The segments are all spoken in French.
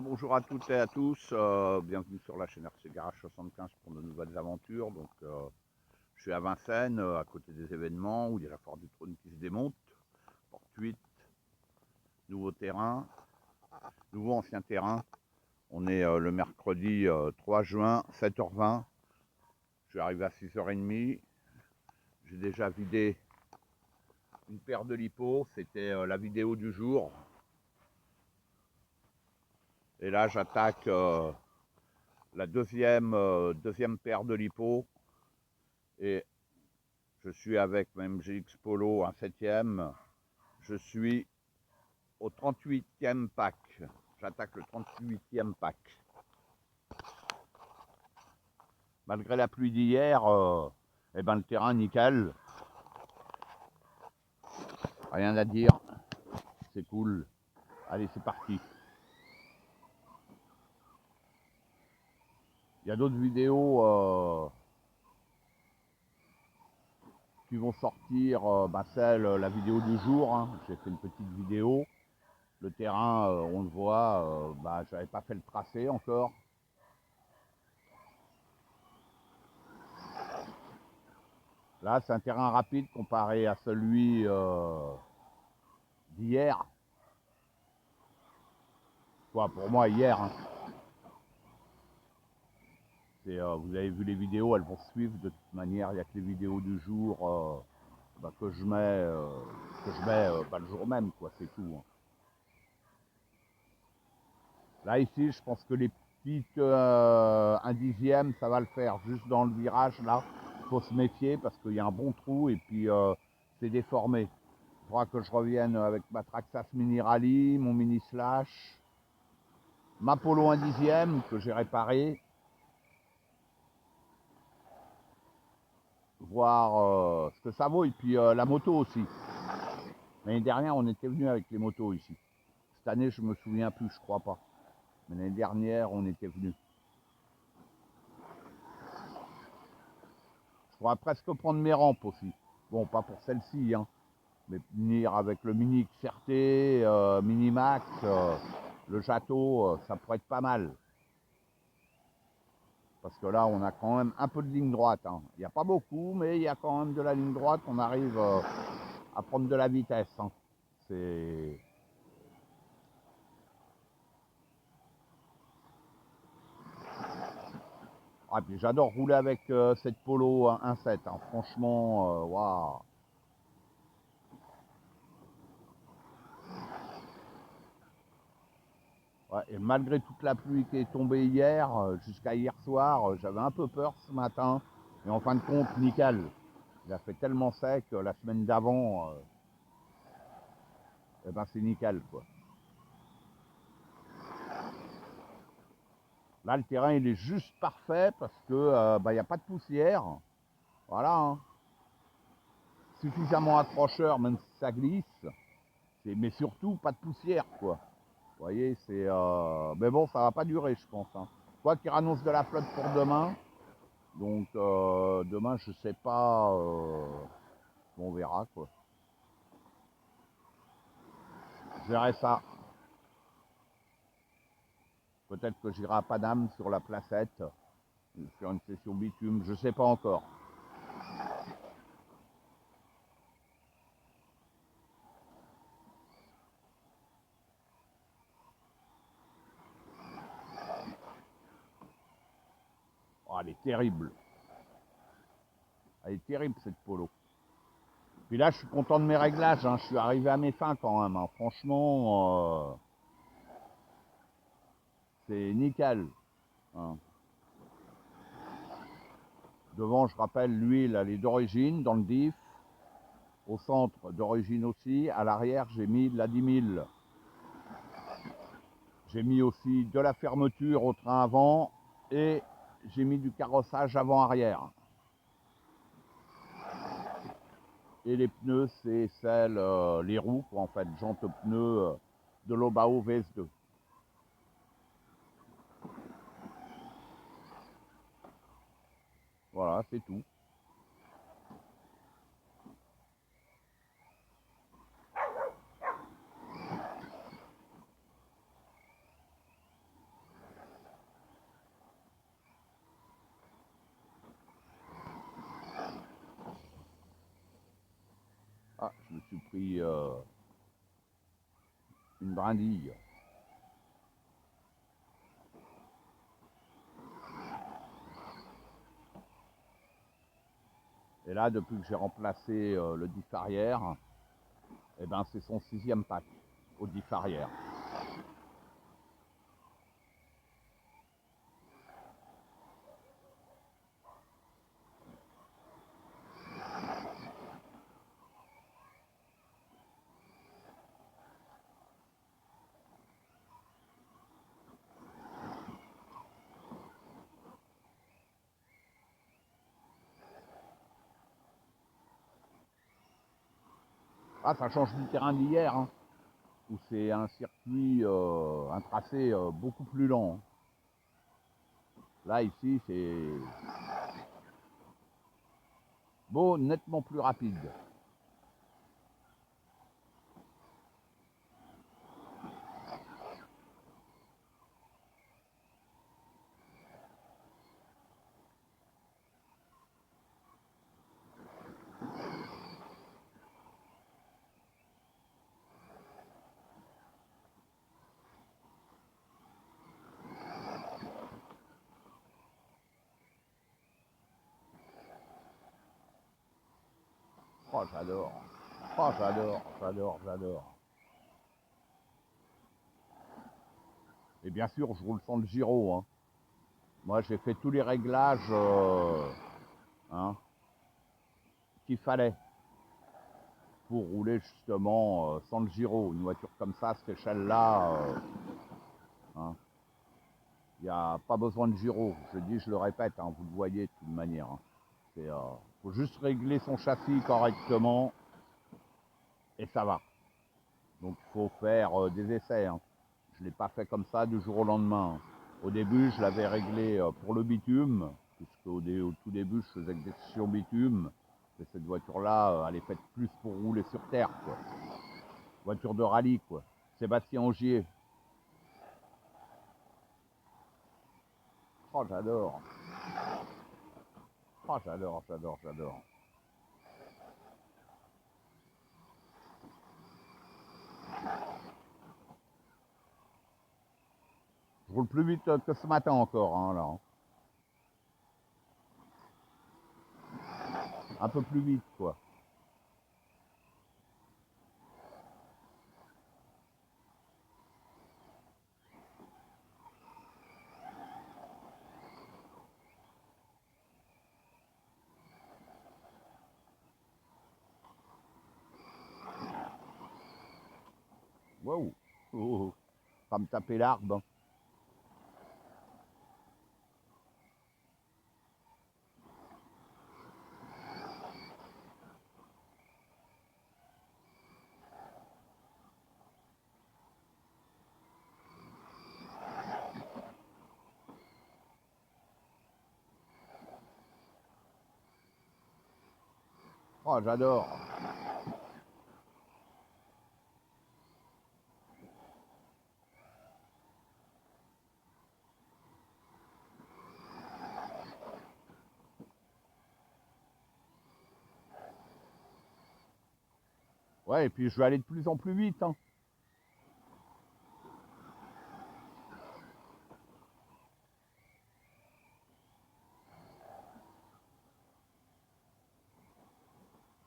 Bonjour à toutes et à tous, bienvenue sur la chaîne RC Garage 75 pour de nouvelles aventures. Je suis à Vincennes, à côté des événements où il y a la foire du trône qui se démonte. Porte 8, nouveau terrain, nouveau ancien terrain. On est le mercredi 3 juin, 7h20. Je suis arrivé à 6h30. J'ai déjà vidé une paire de lipos, c'était la vidéo du jour. Et là, j'attaque la deuxième paire de lipos. Et je suis avec même GX Polo, un 7e. Je suis au 38e pack. J'attaque le 38e pack. Malgré la pluie d'hier, le terrain nickel. Rien à dire. C'est cool. Allez, c'est parti. Il y a d'autres vidéos qui vont sortir. La vidéo du jour. Hein. J'ai fait une petite vidéo. Le terrain, on le voit. J'avais pas fait le tracé encore. Là, c'est un terrain rapide comparé à celui d'hier. Pour moi, hier. Hein. Vous avez vu les vidéos, elles vont suivre de toute manière. Il n'y a que les vidéos du jour que je mets, le jour même, quoi. C'est tout. Hein. Là, ici, je pense que les petites 1/10, ça va le faire. Juste dans le virage, là, il faut se méfier parce qu'il y a un bon trou et puis c'est déformé. Il faudra que je revienne avec ma Traxxas Mini Rally, mon Mini Slash, ma Polo 1/10 que j'ai réparé. Voir ce que ça vaut et puis la moto aussi. L'année dernière, on était venu avec les motos ici. Cette année, je me souviens plus, je crois pas. Mais l'année dernière, on était venu. Je pourrais presque prendre mes rampes aussi. Bon, pas pour celle-ci, hein, mais venir avec le Mini XRT, Mini Max, le château, ça pourrait être pas mal. Parce que là, on a quand même un peu de ligne droite. Hein. Il n'y a pas beaucoup, mais il y a quand même de la ligne droite. On arrive à prendre de la vitesse. Hein. C'est... Ah, puis j'adore rouler avec cette Polo 1.7. Hein. Franchement, waouh. Ouais, et malgré toute la pluie qui est tombée hier, jusqu'à hier soir, j'avais un peu peur ce matin. Et en fin de compte, nickel. Il a fait tellement sec la semaine d'avant. C'est nickel, quoi. Là, le terrain, il est juste parfait parce que il n'y a pas de poussière. Voilà. Hein. Suffisamment accrocheur, même si ça glisse. Mais surtout, pas de poussière, quoi. Vous voyez, c'est... Mais bon, ça va pas durer, je pense. Hein. Quoi qu'il annonce de la flotte pour demain. Donc, demain, je sais pas... on verra, quoi. Je verrai ça. Peut-être que j'irai à Paname sur la placette. Faire une session bitume, je sais pas encore. Oh, elle est terrible. Elle est terrible, cette Polo. Puis là, je suis content de mes réglages. Hein. Je suis arrivé à mes fins quand même. Hein. Franchement, c'est nickel. Hein. Devant, je rappelle, l'huile, elle est d'origine dans le diff. Au centre, d'origine aussi. À l'arrière, j'ai mis de la 10 000. J'ai mis aussi de la fermeture au train avant et j'ai mis du carrossage avant-arrière. Et les pneus, c'est les roues, quoi, en fait, jantes pneus de l'Obao VS2. Voilà, c'est tout. Ah, je me suis pris une brindille. Et là, depuis que j'ai remplacé le diff arrière, eh ben, c'est son 6e pack au diff arrière. Ah, ça change du terrain d'hier, hein, où c'est un circuit, un tracé beaucoup plus lent. Là, ici, c'est beau, nettement plus rapide. Oh, j'adore. Oh, j'adore. Et bien sûr, je roule sans le gyro, hein. Moi, j'ai fait tous les réglages hein, qu'il fallait pour rouler justement sans le gyro. Une voiture comme ça, cette échelle-là, hein, il n'y a pas besoin de gyro. Je dis, je le répète, hein, vous le voyez de toute manière. Hein. Il faut juste régler son châssis correctement et ça va. Donc il faut faire des essais. Hein. Je ne l'ai pas fait comme ça du jour au lendemain. Au début, je l'avais réglé pour le bitume, puisque au tout début, je faisais des sessions bitume. Et cette voiture-là, elle est faite plus pour rouler sur terre, quoi. Voiture de rallye, quoi. Sébastien Ogier. Oh, j'adore. Oh, j'adore. Je roule plus vite que ce matin encore, hein, là. Un peu plus vite, quoi. Waouh. Oh, pas me taper l'arbre. Hein. Oh, j'adore. Ouais, et puis je vais aller de plus en plus vite. Hein.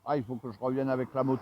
Ah, il faut que je revienne avec la moto.